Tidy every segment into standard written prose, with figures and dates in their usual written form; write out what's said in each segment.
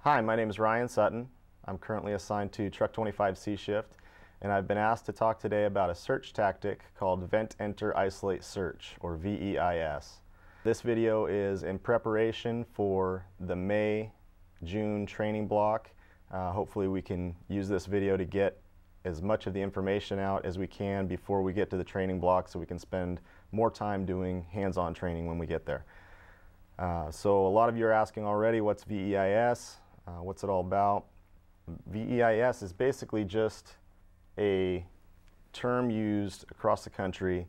Hi, my name is Ryan Sutton. I'm currently assigned to Truck 25 C Shift, and I've been asked to talk today about a search tactic called Vent, Enter, Isolate, Search, or VEIS. This video is in preparation for the May-June training block. Hopefully we can use this video to get as much of the information out as we can before we get to the training block so we can spend more time doing hands-on training when we get there. So a lot of you are asking already, what's VEIS? What's it all about? VEIS is basically just a term used across the country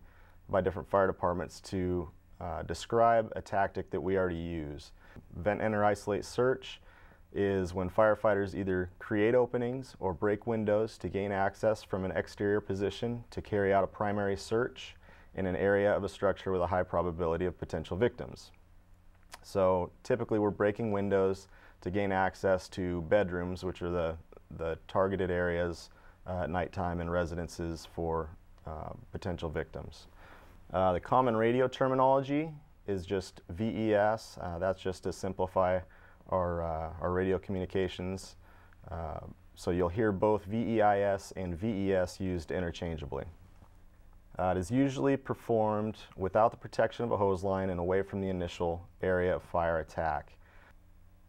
by different fire departments to describe a tactic that we already use. Vent, Enter, Isolate, Search is when firefighters either create openings or break windows to gain access from an exterior position to carry out a primary search in an area of a structure with a high probability of potential victims. So typically we're breaking windows to gain access to bedrooms, which are the targeted areas at nighttime in residences for potential victims. The common radio terminology is just VES. That's just to simplify our radio communications. So you'll hear both VEIS and VES used interchangeably. It is usually performed without the protection of a hose line and away from the initial area of fire attack.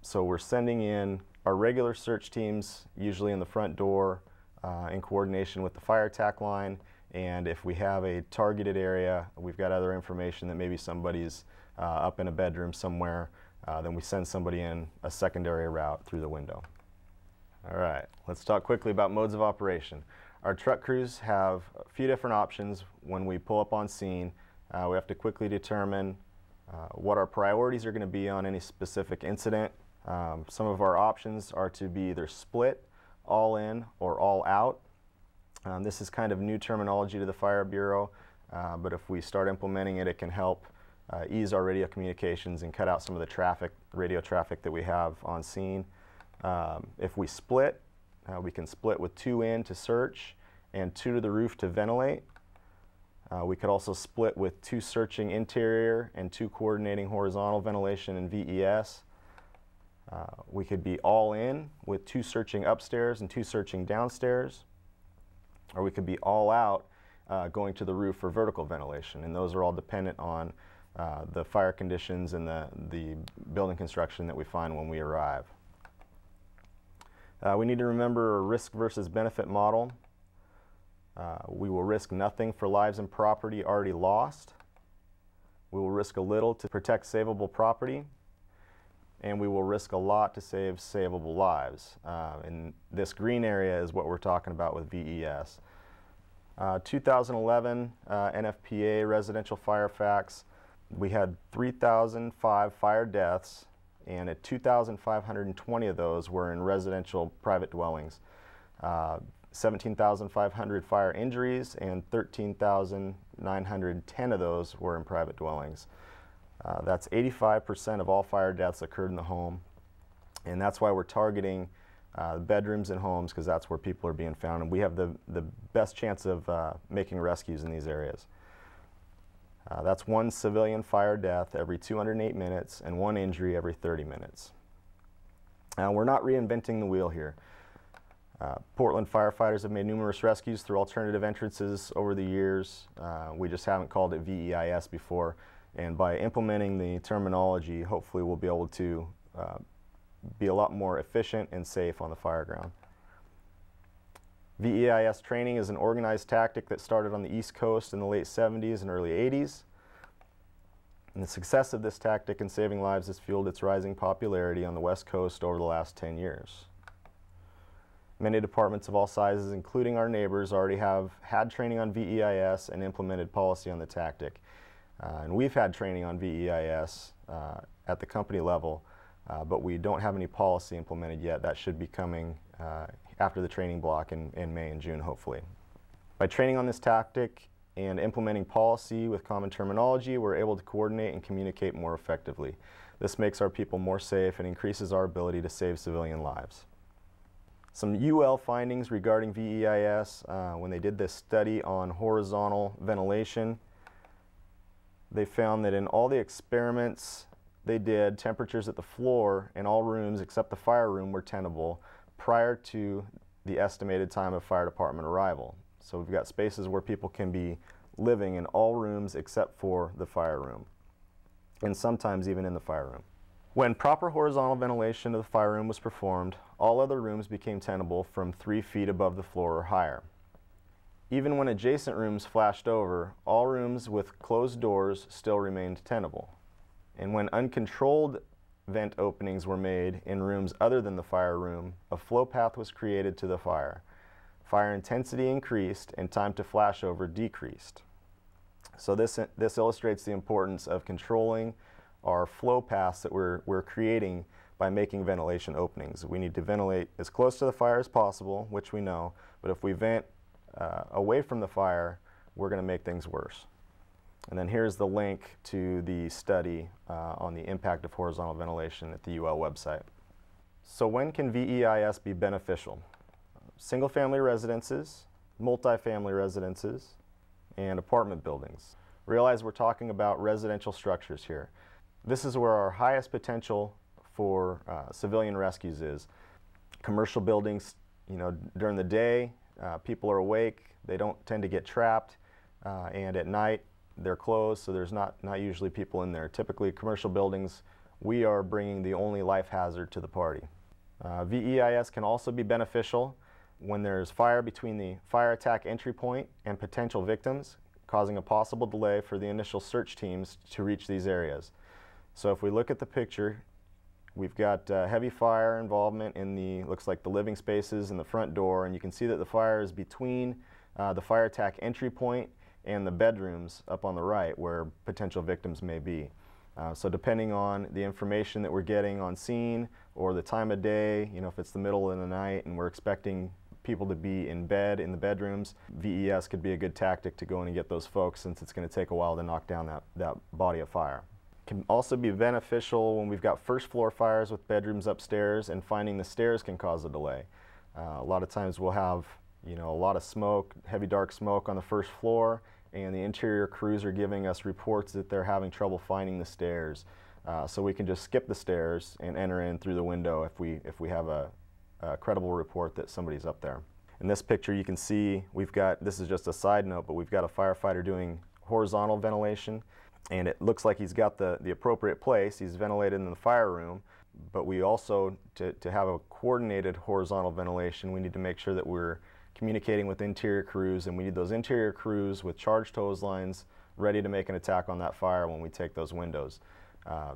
So we're sending in our regular search teams, usually in the front door, in coordination with the fire attack line, and if we have a targeted area, we've got other information that maybe somebody's up in a bedroom somewhere, then we send somebody in a secondary route through the window. All right, let's talk quickly about modes of operation. Our truck crews have a few different options when we pull up on scene. We have to quickly determine what our priorities are going to be on any specific incident. Some of our options are to be either split, all in, or all out. This is kind of new terminology to the Fire Bureau, but if we start implementing it, it can help ease our radio communications and cut out some of the radio traffic that we have on scene. If we split, we can split with 2 in to search and 2 to the roof to ventilate. We could also split with 2 searching interior and 2 coordinating horizontal ventilation in VES. We could be all in with 2 searching upstairs and 2 searching downstairs. Or we could be all out going to the roof for vertical ventilation, and those are all dependent on the fire conditions and the building construction that we find when we arrive. We need to remember a risk versus benefit model. We will risk nothing for lives and property already lost. We will risk a little to protect savable property, and we will risk a lot to save savable lives. And this green area is what we're talking about with VES. 2011 NFPA residential fire facts, we had 3,005 fire deaths, and at 2,520 of those were in residential private dwellings. 17,500 fire injuries, and 13,910 of those were in private dwellings. That's 85% of all fire deaths occurred in the home, and that's why we're targeting bedrooms and homes, because that's where people are being found, and we have the best chance of making rescues in these areas. That's 1 civilian fire death every 208 minutes and 1 injury every 30 minutes. Now, we're not reinventing the wheel here. Portland firefighters have made numerous rescues through alternative entrances over the years. We just haven't called it VEIS before, and by implementing the terminology, hopefully we'll be able to be a lot more efficient and safe on the fire ground. VEIS training is an organized tactic that started on the East Coast in the late 70s and early 80s. And the success of this tactic in saving lives has fueled its rising popularity on the West Coast over the last 10 years. Many departments of all sizes, including our neighbors, already have had training on VEIS and implemented policy on the tactic. And we've had training on VEIS at the company level, but we don't have any policy implemented yet. That should be coming after the training block in May and June, hopefully. By training on this tactic and implementing policy with common terminology, we're able to coordinate and communicate more effectively. This makes our people more safe and increases our ability to save civilian lives. Some UL findings regarding VEIS, when they did this study on horizontal ventilation, they found that in all the experiments they did, temperatures at the floor in all rooms except the fire room were tenable prior to the estimated time of fire department arrival. So we've got spaces where people can be living in all rooms except for the fire room, and sometimes even in the fire room. When proper horizontal ventilation of the fire room was performed, all other rooms became tenable from 3 feet above the floor or higher. Even when adjacent rooms flashed over, all rooms with closed doors still remained tenable. And when uncontrolled vent openings were made in rooms other than the fire room, a flow path was created to the fire. Fire intensity increased and time to flashover decreased. So this illustrates the importance of controlling our flow paths that we're creating by making ventilation openings. We need to ventilate as close to the fire as possible, which we know, but if we vent away from the fire, we're going to make things worse. And then here's the link to the study on the impact of horizontal ventilation at the UL website. So when can VEIS be beneficial? Single-family residences, multifamily residences, and apartment buildings. Realize we're talking about residential structures here. This is where our highest potential for civilian rescues is. Commercial buildings, during the day, people are awake, they don't tend to get trapped, and at night they're closed, so there's not usually people in there. Typically commercial buildings, we are bringing the only life hazard to the party. VEIS can also be beneficial when there's fire between the fire attack entry point and potential victims, causing a possible delay for the initial search teams to reach these areas. So if we look at the picture, we've got heavy fire involvement in looks like the living spaces and the front door, and you can see that the fire is between the fire attack entry point and the bedrooms up on the right where potential victims may be. So depending on the information that we're getting on scene or the time of day, if it's the middle of the night and we're expecting people to be in bed in the bedrooms, VES could be a good tactic to go in and get those folks, since it's going to take a while to knock down that body of fire. Can also be beneficial when we've got first floor fires with bedrooms upstairs, and finding the stairs can cause a delay. A lot of times we'll have a lot of smoke, heavy dark smoke on the first floor, and the interior crews are giving us reports that they're having trouble finding the stairs. So we can just skip the stairs and enter in through the window if we have a credible report that somebody's up there. In this picture you can see this is just a side note, but we've got a firefighter doing horizontal ventilation, and it looks like he's got the appropriate place. He's ventilated in the fire room, but we also, to have a coordinated horizontal ventilation, we need to make sure that we're communicating with interior crews, and we need those interior crews with charged hose lines ready to make an attack on that fire when we take those windows.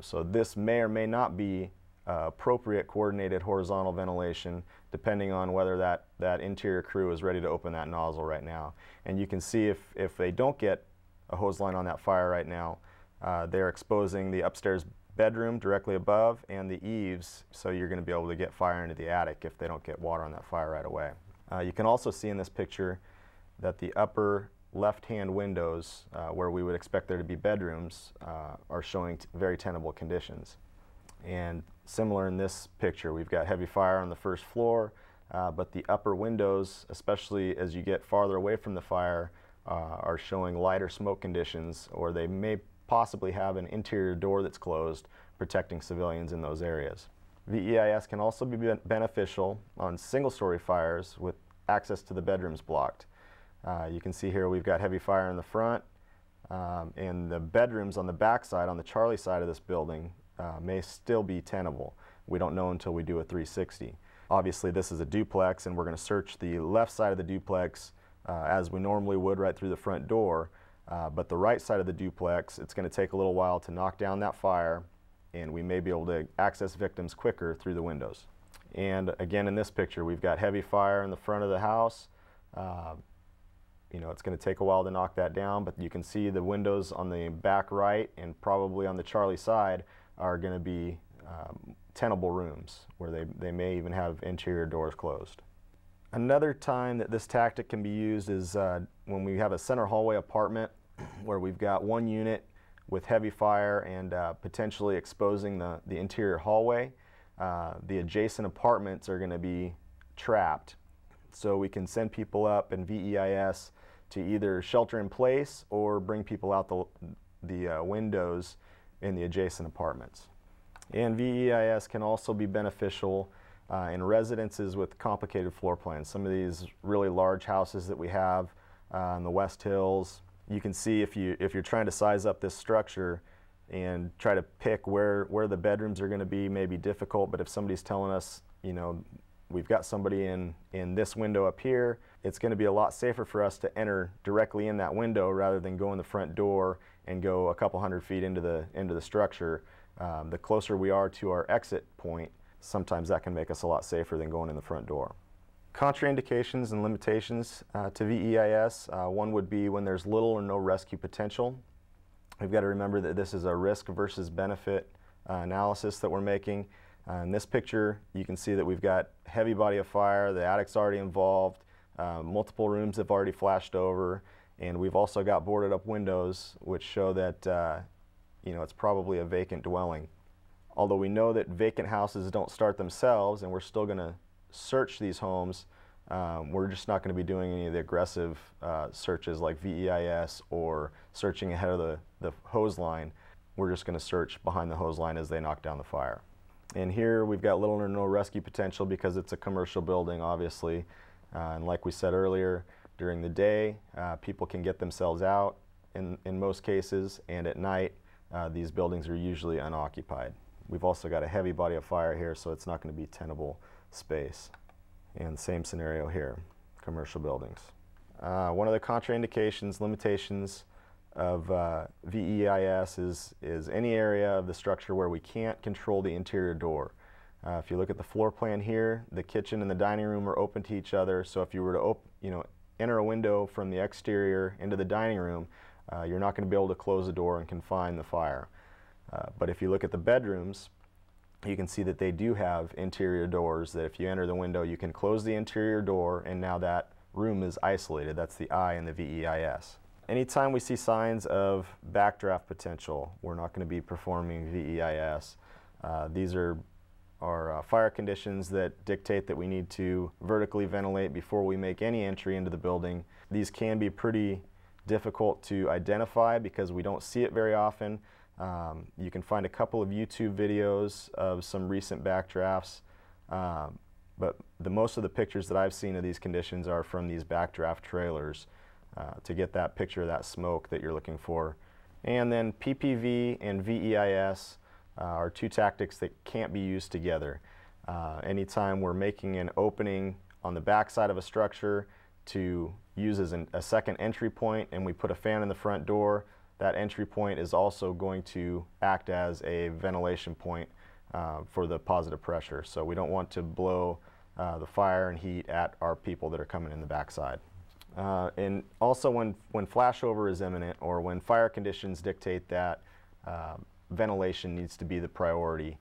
So this may or may not be appropriate coordinated horizontal ventilation, depending on whether that interior crew is ready to open that nozzle right now. And you can see if they don't get a hose line on that fire right now, they're exposing the upstairs bedroom directly above and the eaves, so you're going to be able to get fire into the attic if they don't get water on that fire right away. You can also see in this picture that the upper left-hand windows, where we would expect there to be bedrooms, are showing very tenable conditions. And similar in this picture, we've got heavy fire on the first floor, but the upper windows, especially as you get farther away from the fire, are showing lighter smoke conditions, or they may possibly have an interior door that's closed, protecting civilians in those areas. VEIS can also be beneficial on single-story fires with access to the bedrooms blocked. You can see here we've got heavy fire in the front, and the bedrooms on the back side, on the Charlie side of this building, may still be tenable. We don't know until we do a 360. Obviously this is a duplex, and we're going to search the left side of the duplex as we normally would right through the front door, but the right side of the duplex, it's going to take a little while to knock down that fire, and we may be able to access victims quicker through the windows. And again, in this picture, we've got heavy fire in the front of the house. It's going to take a while to knock that down, but you can see the windows on the back right and probably on the Charlie side are going to be tenable rooms, where they may even have interior doors closed. Another time that this tactic can be used is when we have a center hallway apartment where we've got one unit with heavy fire and potentially exposing the interior hallway. The adjacent apartments are going to be trapped. So we can send people up in VEIS to either shelter in place or bring people out the windows in the adjacent apartments. And VEIS can also be beneficial in residences with complicated floor plans. Some of these really large houses that we have in the West Hills, you can see if you're trying to size up this structure and try to pick where the bedrooms are going to be, may be difficult. But if somebody's telling us, you know, we've got somebody in this window up here, it's going to be a lot safer for us to enter directly in that window rather than go in the front door and go a couple hundred feet into the structure. The closer we are to our exit point, sometimes that can make us a lot safer than going in the front door. Contraindications and limitations to VEIS. One would be when there's little or no rescue potential. We've got to remember that this is a risk versus benefit analysis that we're making. In this picture, you can see that we've got heavy body of fire, the attic's already involved, multiple rooms have already flashed over, and we've also got boarded up windows which show that you know, it's probably a vacant dwelling. Although we know that vacant houses don't start themselves, and we're still going to search these homes, we're just not going to be doing any of the aggressive searches like VEIS or searching ahead of the hose line. We're just going to search behind the hose line as they knock down the fire. And here we've got little or no rescue potential because it's a commercial building, obviously. And like we said earlier, during the day, people can get themselves out in most cases, and at night, these buildings are usually unoccupied. We've also got a heavy body of fire here, so it's not going to be tenable space. And same scenario here, commercial buildings. One of the contraindications, limitations of VEIS is any area of the structure where we can't control the interior door. If you look at the floor plan here, the kitchen and the dining room are open to each other, so if you were to enter a window from the exterior into the dining room, you're not going to be able to close the door and confine the fire. But if you look at the bedrooms, you can see that they do have interior doors that if you enter the window, you can close the interior door, and now that room is isolated. That's the I in the VEIS. Anytime we see signs of backdraft potential, we're not going to be performing VEIS. These are fire conditions that dictate that we need to vertically ventilate before we make any entry into the building. These can be pretty difficult to identify because we don't see it very often. You can find a couple of YouTube videos of some recent backdrafts, but most of the pictures that I've seen of these conditions are from these backdraft trailers to get that picture of that smoke that you're looking for. And then PPV and VEIS are two tactics that can't be used together. Anytime we're making an opening on the back side of a structure to use as a second entry point, and we put a fan in the front door, that entry point is also going to act as a ventilation point for the positive pressure. So we don't want to blow the fire and heat at our people that are coming in the backside. And also when flashover is imminent, or when fire conditions dictate that ventilation needs to be the priority,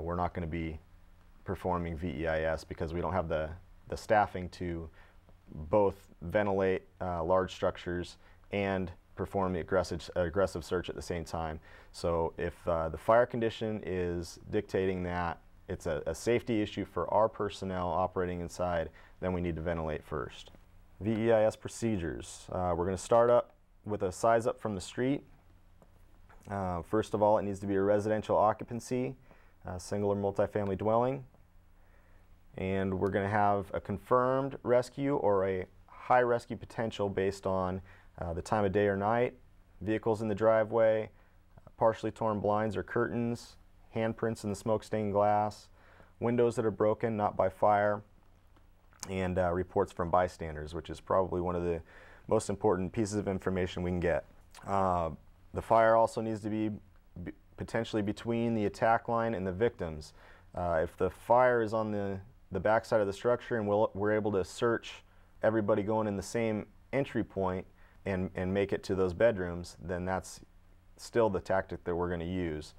we're not going to be performing VEIS because we don't have the staffing to both ventilate large structures and perform the aggressive search at the same time. So if the fire condition is dictating that it's a safety issue for our personnel operating inside, then we need to ventilate first. VEIS procedures. We're going to start up with a size up from the street. First of all, it needs to be a residential occupancy, single or multifamily dwelling. And we're going to have a confirmed rescue or a high rescue potential based on the time of day or night, vehicles in the driveway, partially torn blinds or curtains, handprints in the smoke-stained glass, windows that are broken, not by fire, and reports from bystanders, which is probably one of the most important pieces of information we can get. The fire also needs to be potentially between the attack line and the victims. If the fire is on the back side of the structure and we're able to search everybody going in the same entry point and make it to those bedrooms, then that's still the tactic that we're going to use.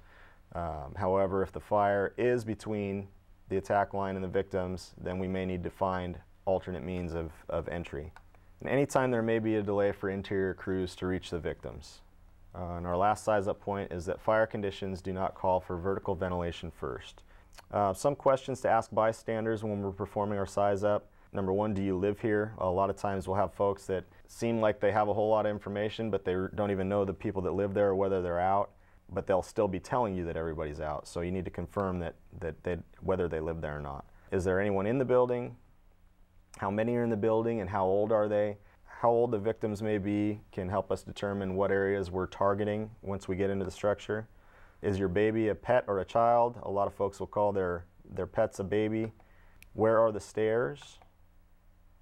However, if the fire is between the attack line and the victims, then we may need to find alternate means of entry. And anytime there may be a delay for interior crews to reach the victims. And our last size up point is that fire conditions do not call for vertical ventilation first. Some questions to ask bystanders when we're performing our size up. Number one, do you live here? A lot of times we'll have folks that seem like they have a whole lot of information, but they don't even know the people that live there or whether they're out. but they'll still be telling you that everybody's out. So you need to confirm whether they live there or not. Is there anyone in the building? How many are in the building and how old are they? How old the victims may be can help us determine what areas we're targeting once we get into the structure. Is your baby a pet or a child? A lot of folks will call their pets a baby. Where are the stairs?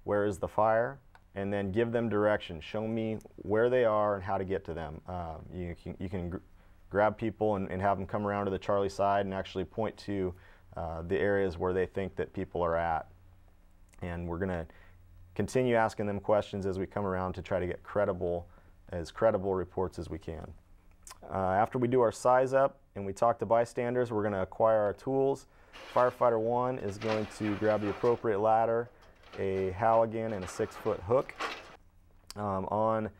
Where is the fire? And then give them direction. Show me where they are and how to get to them. You can grab people and have them come around to the Charlie side and actually point to the areas where they think that people are at. And we're going to continue asking them questions as we come around to try to get credible reports as we can. After we do our size up and we talk to bystanders, we're going to acquire our tools. Firefighter 1 is going to grab the appropriate ladder, a Halligan, and a 6-foot hook. On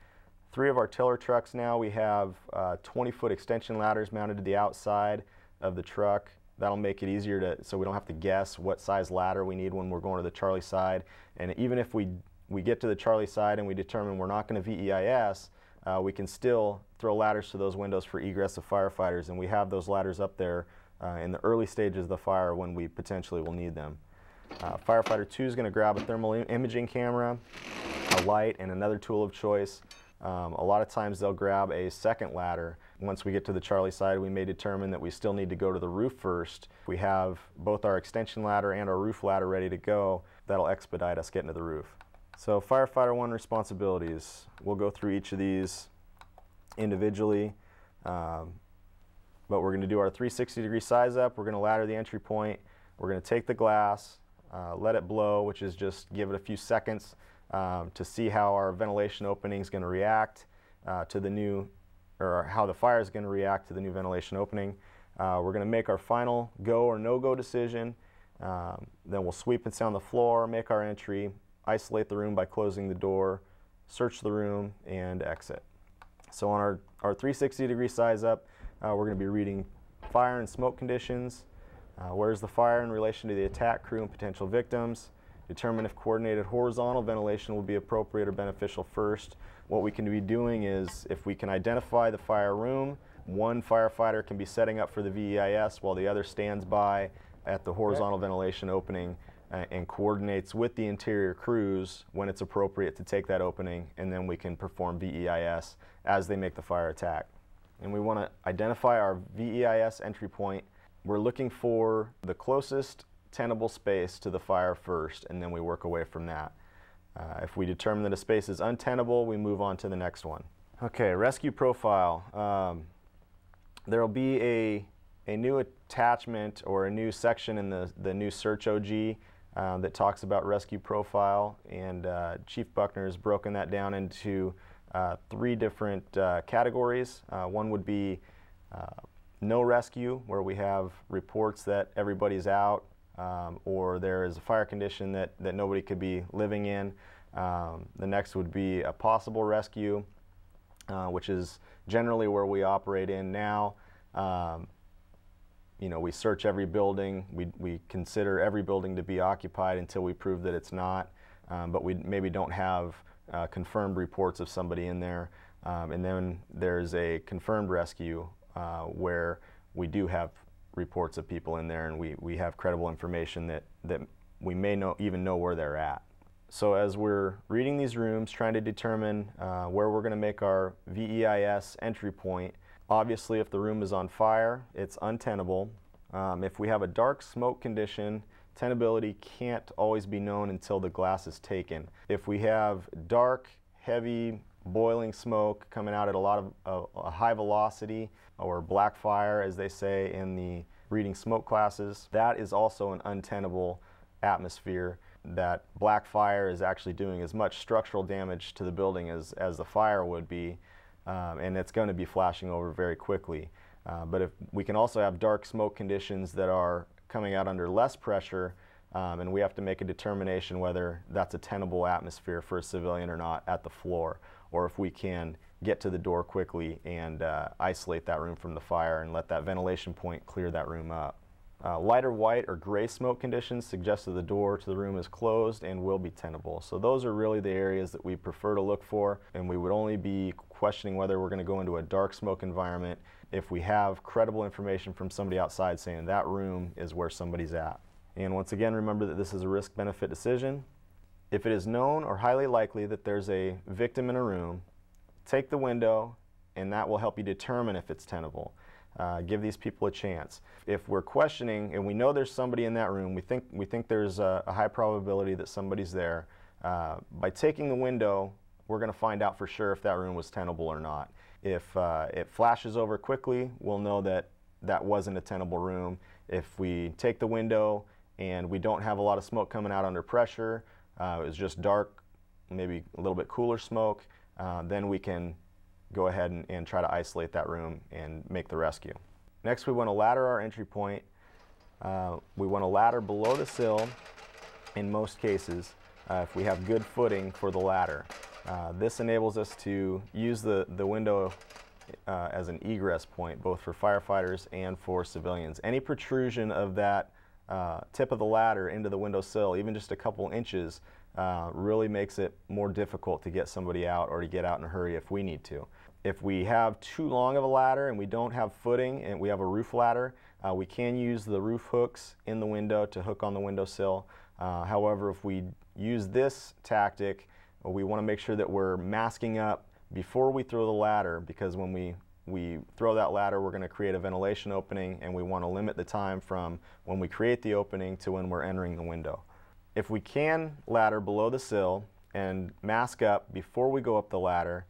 3 of our tiller trucks now, we have 20-foot extension ladders mounted to the outside of the truck. That'll make it easier so we don't have to guess what size ladder we need when we're going to the Charlie side. And even if we get to the Charlie side and we determine we're not going to VEIS, we can still throw ladders to those windows for egress of firefighters, and we have those ladders up there in the early stages of the fire when we potentially will need them. Firefighter 2 is going to grab a thermal imaging camera, a light, and another tool of choice. A lot of times they'll grab a second ladder. Once we get to the Charlie side, we may determine that we still need to go to the roof first. If we have both our extension ladder and our roof ladder ready to go, that'll expedite us getting to the roof. So Firefighter 1 responsibilities. We'll go through each of these individually, but we're going to do our 360-degree size up. We're going to ladder the entry point. We're going to take the glass, let it blow, which is just give it a few seconds to see how our ventilation opening is going to react to the new, or how the fire is going to react to the new ventilation opening. We're going to make our final go or no-go decision. Then we'll sweep and sound the floor, make our entry, isolate the room by closing the door, search the room, and exit. So on our 360-degree size up, we're going to be reading fire and smoke conditions. Where's the fire in relation to the attack crew and potential victims? Determine if coordinated horizontal ventilation will be appropriate or beneficial first. What we can be doing is, if we can identify the fire room, one firefighter can be setting up for the VEIS while the other stands by at the horizontal ventilation opening and coordinates with the interior crews when it's appropriate to take that opening, and then we can perform VEIS as they make the fire attack. And we want to identify our VEIS entry point. We're looking for the closest tenable space to the fire first, and then we work away from that. If we determine that a space is untenable, we move on to the next one. Okay, rescue profile. There will be a new attachment or a new section in the new Search OG that talks about rescue profile, and Chief Buckner has broken that down into 3 different categories. One would be no rescue, where we have reports that everybody's out, or there is a fire condition that nobody could be living in. The next would be a possible rescue, which is generally where we operate in now. You know, we search every building. We consider every building to be occupied until we prove that it's not, but we maybe don't have confirmed reports of somebody in there. And then there's a confirmed rescue where we do have reports of people in there, and we have credible information that we may even know where they're at. So as we're reading these rooms, trying to determine where we're going to make our VEIS entry point, obviously if the room is on fire, it's untenable. If we have a dark smoke condition, tenability can't always be known until the glass is taken. If we have dark, heavy, boiling smoke coming out at a high velocity, or black fire as they say in the reading smoke classes, that is also an untenable atmosphere. That black fire is actually doing as much structural damage to the building as the fire would be, and it's going to be flashing over very quickly. But if we can also have dark smoke conditions that are coming out under less pressure, and we have to make a determination whether that's a tenable atmosphere for a civilian or not at the floor, or if we can get to the door quickly and isolate that room from the fire and let that ventilation point clear that room up. Lighter white or gray smoke conditions suggest that the door to the room is closed and will be tenable. So those are really the areas that we prefer to look for, and we would only be questioning whether we're going to go into a dark smoke environment if we have credible information from somebody outside saying that room is where somebody's at. And once again, remember that this is a risk-benefit decision. If it is known or highly likely that there's a victim in a room, take the window, and that will help you determine if it's tenable. Give these people a chance. If we're questioning and we know there's somebody in that room, we think there's a high probability that somebody's there, by taking the window, we're going to find out for sure if that room was tenable or not. If it flashes over quickly, we'll know that that wasn't a tenable room. If we take the window and we don't have a lot of smoke coming out under pressure, it was just dark, maybe a little bit cooler smoke, then we can go ahead and try to isolate that room and make the rescue. Next, we want to ladder our entry point. We want to ladder below the sill in most cases if we have good footing for the ladder. This enables us to use the window as an egress point, both for firefighters and for civilians. Any protrusion of that tip of the ladder into the window sill, even just a couple inches, really makes it more difficult to get somebody out or to get out in a hurry if we need to. If we have too long of a ladder and we don't have footing and we have a roof ladder, we can use the roof hooks in the window to hook on the windowsill. However, if we use this tactic, we want to make sure that we're masking up before we throw the ladder, because when we throw that ladder, we're going to create a ventilation opening, and we want to limit the time from when we create the opening to when we're entering the window. If we can ladder below the sill and mask up before we go up the ladder,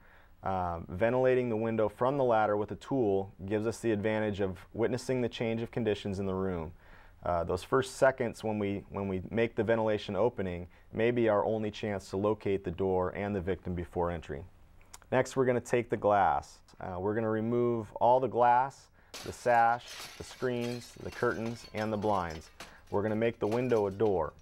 ventilating the window from the ladder with a tool gives us the advantage of witnessing the change of conditions in the room. Those first seconds when we make the ventilation opening may be our only chance to locate the door and the victim before entry. Next, we're going to take the glass. We're going to remove all the glass, the sash, the screens, the curtains, and the blinds. We're going to make the window a door.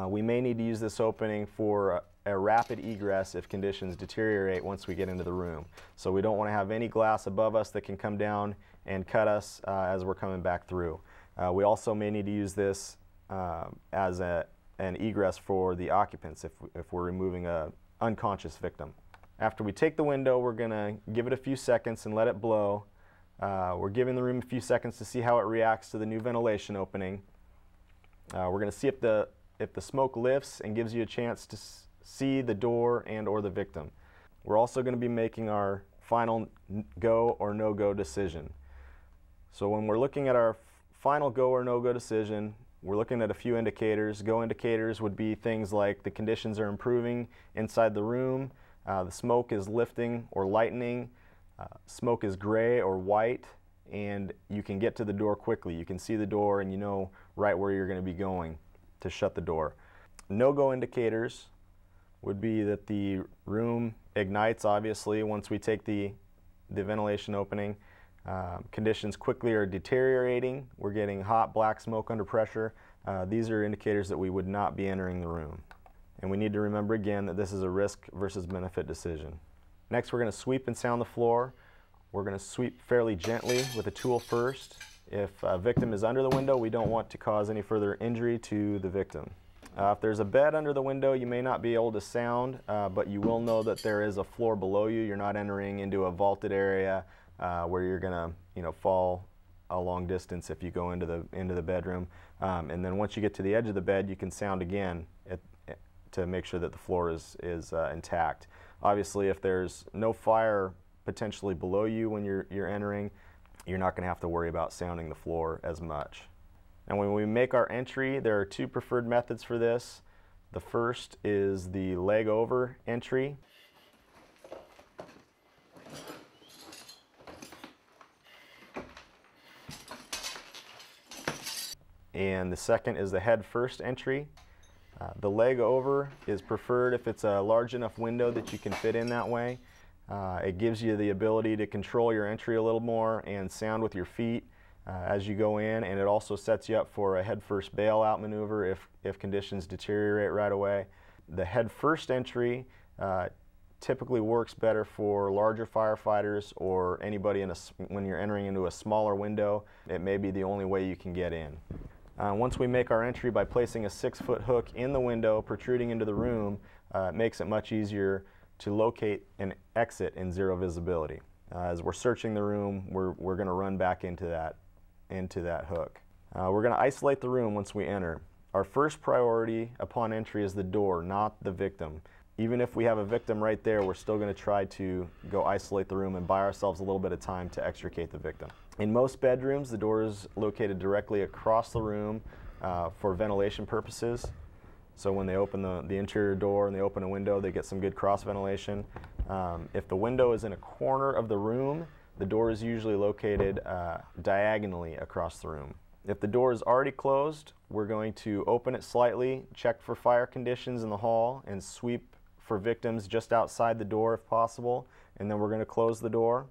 We may need to use this opening for a rapid egress if conditions deteriorate once we get into the room. So we don't want to have any glass above us that can come down and cut us as we're coming back through. We also may need to use this as an egress for the occupants if we're removing an unconscious victim. After we take the window, we're going to give it a few seconds and let it blow. We're giving the room a few seconds to see how it reacts to the new ventilation opening. We're going to see if the smoke lifts and gives you a chance to see the door and or the victim. We're also going to be making our final go or no-go decision. So when we're looking at our final go or no-go decision, we're looking at a few indicators. Go indicators would be things like the conditions are improving inside the room, the smoke is lifting or lightening, smoke is gray or white, and you can get to the door quickly. You can see the door and you know right where you're going to be going to shut the door. No-go indicators would be that the room ignites, obviously, once we take the ventilation opening. Conditions quickly are deteriorating. We're getting hot black smoke under pressure. These are indicators that we would not be entering the room. And we need to remember again that this is a risk versus benefit decision. Next, we're going to sweep and sound the floor. We're going to sweep fairly gently with a tool first. If a victim is under the window, we don't want to cause any further injury to the victim. If there's a bed under the window, you may not be able to sound, but you will know that there is a floor below you. You're not entering into a vaulted area where you're going to fall a long distance if you go into the bedroom. And then once you get to the edge of the bed, you can sound again to make sure that the floor is intact. Obviously, if there's no fire potentially below you when you're entering, you're not going to have to worry about sounding the floor as much. And when we make our entry, there are two preferred methods for this. The first is the leg over entry. And the second is the head first entry. The leg over is preferred if it's a large enough window that you can fit in that way. It gives you the ability to control your entry a little more and sound with your feet as you go in, and it also sets you up for a head first bailout maneuver if conditions deteriorate right away. The head first entry typically works better for larger firefighters or anybody when you're entering into a smaller window. It may be the only way you can get in. Once we make our entry by placing a 6-foot hook in the window protruding into the room, it makes it much easier to locate an exit in zero visibility. As we're searching the room, we're going to run back into that hook. We're going to isolate the room once we enter. Our first priority upon entry is the door, not the victim. Even if we have a victim right there, we're still going to try to go isolate the room and buy ourselves a little bit of time to extricate the victim. In most bedrooms, the door is located directly across the room for ventilation purposes. So when they open the interior door and they open a window, they get some good cross ventilation. If the window is in a corner of the room, the door is usually located diagonally across the room. If the door is already closed, we're going to open it slightly, check for fire conditions in the hall, and sweep for victims just outside the door if possible, and then we're going to close the door.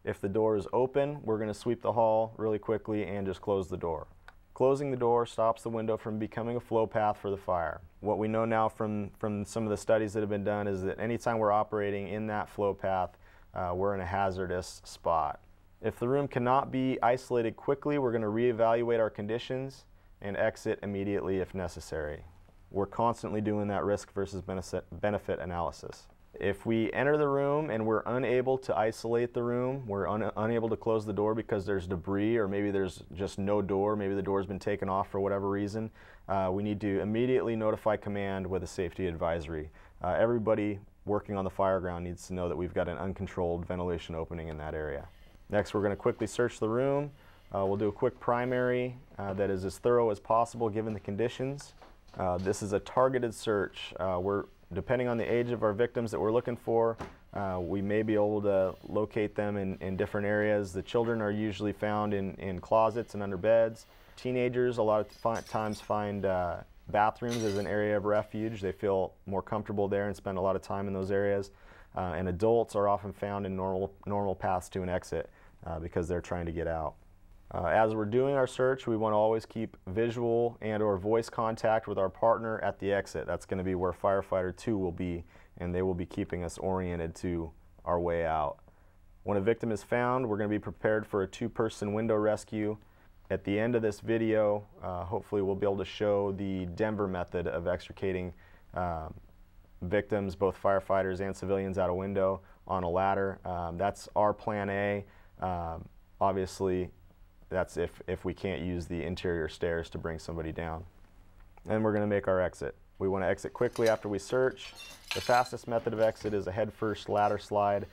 If the door is open, we're going to sweep the hall really quickly and just close the door. Closing the door stops the window from becoming a flow path for the fire. What we know now from some of the studies that have been done is that anytime we're operating in that flow path, we're in a hazardous spot. If the room cannot be isolated quickly, we're going to reevaluate our conditions and exit immediately if necessary. We're constantly doing that risk versus benefit analysis. If we enter the room and we're unable to isolate the room, we're unable to close the door because there's debris, or maybe there's just no door, maybe the door's been taken off for whatever reason, we need to immediately notify command with a safety advisory. Everybody working on the fire ground needs to know that we've got an uncontrolled ventilation opening in that area. Next, we're going to quickly search the room. We'll do a quick primary that is as thorough as possible given the conditions. This is a targeted search. Depending on the age of our victims that we're looking for, we may be able to locate them in different areas. The children are usually found in closets and under beds. Teenagers a lot of times find bathrooms as an area of refuge. They feel more comfortable there and spend a lot of time in those areas. And adults are often found in normal paths to an exit because they're trying to get out. As we're doing our search, we want to always keep visual and/or voice contact with our partner at the exit. That's going to be where firefighter 2 will be, and they will be keeping us oriented to our way out. When a victim is found, we're going to be prepared for a 2-person window rescue. At the end of this video, hopefully we'll be able to show the Denver method of extricating victims, both firefighters and civilians, out a window on a ladder. That's our plan A. Obviously, that's if we can't use the interior stairs to bring somebody down. And we're going to make our exit. We want to exit quickly after we search. The fastest method of exit is a head-first ladder slide.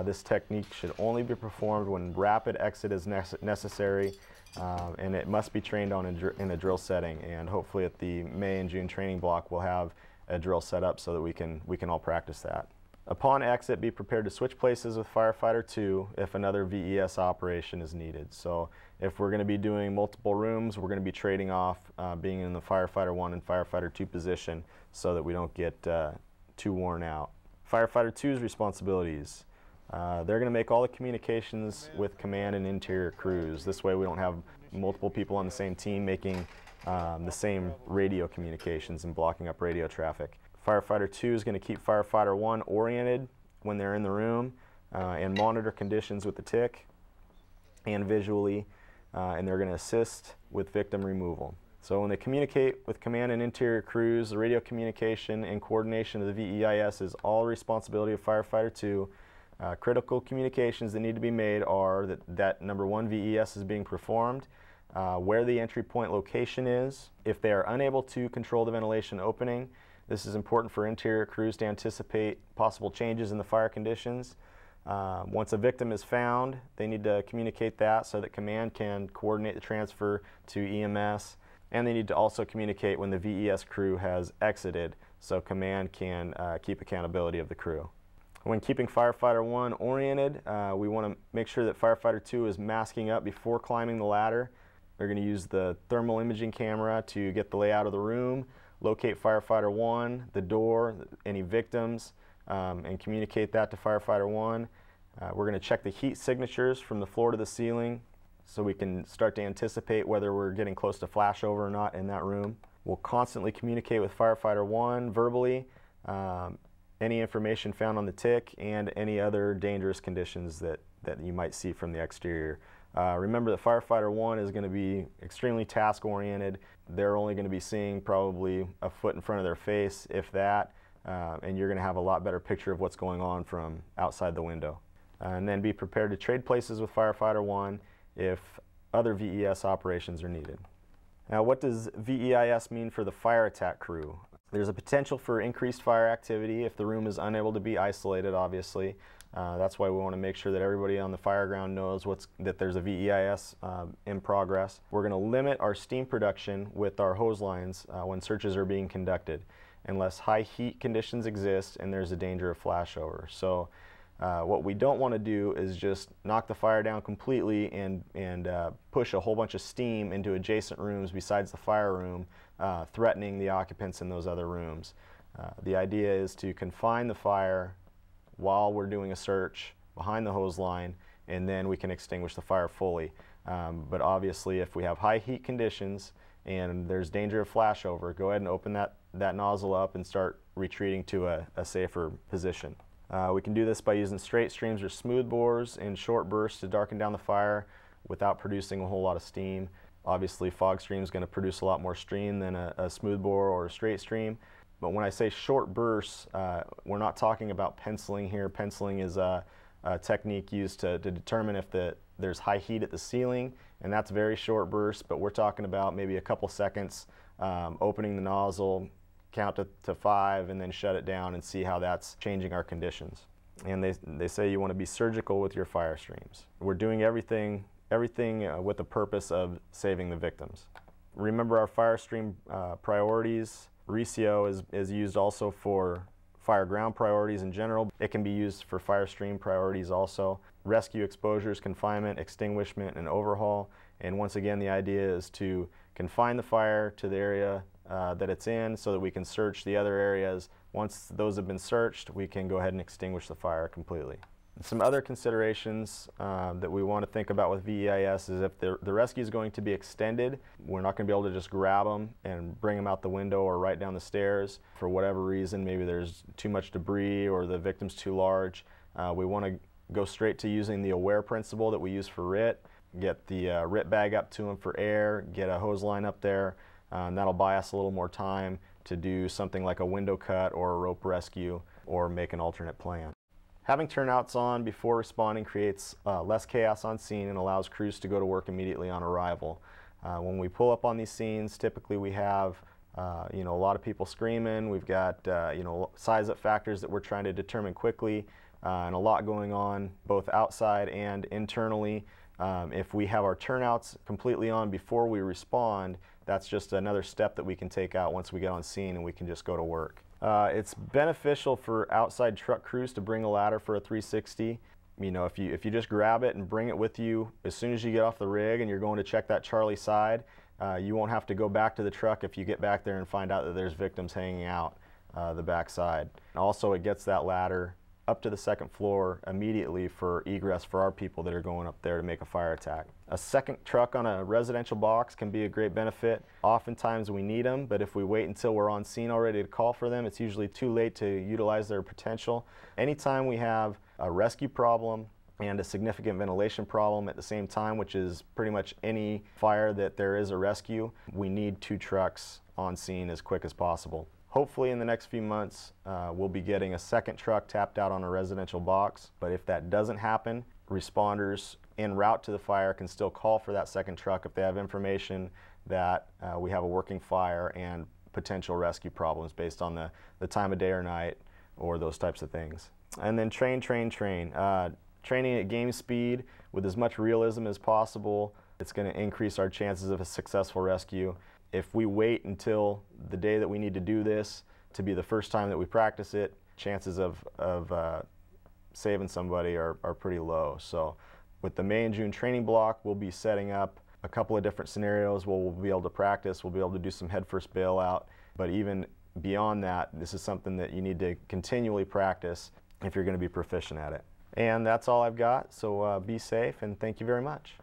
This technique should only be performed when rapid exit is necessary, and it must be trained on in a drill setting. And hopefully at the May and June training block we'll have a drill set up so that we can all practice that. Upon exit, be prepared to switch places with firefighter 2 if another VES operation is needed. So if we're going to be doing multiple rooms, we're going to be trading off being in the firefighter 1 and firefighter 2 position so that we don't get too worn out. Firefighter 2's responsibilities. They're going to make all the communications with command and interior crews. This way we don't have multiple people on the same team making the same radio communications and blocking up radio traffic. Firefighter 2 is going to keep firefighter 1 oriented when they're in the room and monitor conditions with the TIC and visually, and they're going to assist with victim removal. So when they communicate with command and interior crews, the radio communication and coordination of the VEIS is all responsibility of firefighter 2. Critical communications that need to be made are that number 1, VES is being performed, where the entry point location is. If they are unable to control the ventilation opening, this is important for interior crews to anticipate possible changes in the fire conditions. Once a victim is found, they need to communicate that so that command can coordinate the transfer to EMS, and they need to also communicate when the VES crew has exited so command can keep accountability of the crew. When keeping firefighter 1 oriented, we want to make sure that firefighter 2 is masking up before climbing the ladder. They're going to use the thermal imaging camera to get the layout of the room, locate firefighter 1, the door, any victims, and communicate that to firefighter 1. We're going to check the heat signatures from the floor to the ceiling so we can start to anticipate whether we're getting close to flashover or not in that room. We'll constantly communicate with firefighter 1 verbally, any information found on the TIC, and any other dangerous conditions that you might see from the exterior. Remember that firefighter 1 is going to be extremely task oriented. They're only going to be seeing probably a foot in front of their face, if that. and you're going to have a lot better picture of what's going on from outside the window. And then be prepared to trade places with Firefighter 1 if other VES operations are needed. Now, what does VEIS mean for the fire attack crew? There's a potential for increased fire activity if the room is unable to be isolated, obviously. That's why we want to make sure that everybody on the fire ground knows that there's a VEIS in progress. We're going to limit our steam production with our hose lines when searches are being conducted, unless high heat conditions exist and there's a danger of flashover. So what we don't want to do is just knock the fire down completely and push a whole bunch of steam into adjacent rooms besides the fire room, threatening the occupants in those other rooms. The idea is to confine the fire while we're doing a search behind the hose line, and then we can extinguish the fire fully. But obviously, if we have high heat conditions and there's danger of flashover, go ahead and open that nozzle up and start retreating to a safer position. We can do this by using straight streams or smooth bores in short bursts to darken down the fire without producing a whole lot of steam. Obviously, fog stream is going to produce a lot more steam than a smooth bore or a straight stream. But when I say short bursts, we're not talking about penciling here. Penciling is a technique used to determine if there's high heat at the ceiling, and that's very short bursts, but we're talking about maybe a couple seconds, opening the nozzle, count to 5, and then shut it down and see how that's changing our conditions. And they say you want to be surgical with your fire streams. We're doing everything with the purpose of saving the victims. Remember our fire stream priorities. RECIO is used also for fire ground priorities in general. It can be used for fire stream priorities also. Rescue, exposures, confinement, extinguishment, and overhaul. And once again, the idea is to confine the fire to the area that it's in so that we can search the other areas. Once those have been searched, we can go ahead and extinguish the fire completely. Some other considerations that we want to think about with VEIS is if the rescue is going to be extended, we're not going to be able to just grab them and bring them out the window or right down the stairs. For whatever reason, maybe there's too much debris or the victim's too large. We want to go straight to using the AWARE principle that we use for RIT. Get the RIT bag up to them for air, get a hose line up there, and that'll buy us a little more time to do something like a window cut or a rope rescue or make an alternate plan. Having turnouts on before responding creates less chaos on scene and allows crews to go to work immediately on arrival. When we pull up on these scenes, typically we have a lot of people screaming. We've got size-up factors that we're trying to determine quickly, and a lot going on both outside and internally. If we have our turnouts completely on before we respond, that's just another step that we can take out once we get on scene and we can just go to work. It's beneficial for outside truck crews to bring a ladder for a 360. If you just grab it and bring it with you as soon as you get off the rig and you're going to check that Charlie side, you won't have to go back to the truck if you get back there and find out that there's victims hanging out the back side. Also, it gets that ladder up to the second floor immediately for egress for our people that are going up there to make a fire attack. A second truck on a residential box can be a great benefit. Oftentimes we need them, but if we wait until we're on scene already to call for them, it's usually too late to utilize their potential. Anytime we have a rescue problem and a significant ventilation problem at the same time, which is pretty much any fire that there is a rescue, we need 2 trucks on scene as quick as possible. Hopefully in the next few months, we'll be getting a second truck tapped out on a residential box. But if that doesn't happen, responders en route to the fire can still call for that second truck if they have information that we have a working fire and potential rescue problems based on the time of day or night or those types of things. And then train. Training at game speed with as much realism as possible. It's going to increase our chances of a successful rescue. If we wait until the day that we need to do this to be the first time that we practice it, chances of saving somebody are pretty low. So with the May and June training block, we'll be setting up a couple of different scenarios where we'll be able to practice. We'll be able to do some head-first bailout. But even beyond that, this is something that you need to continually practice if you're going to be proficient at it. And that's all I've got, so be safe and thank you very much.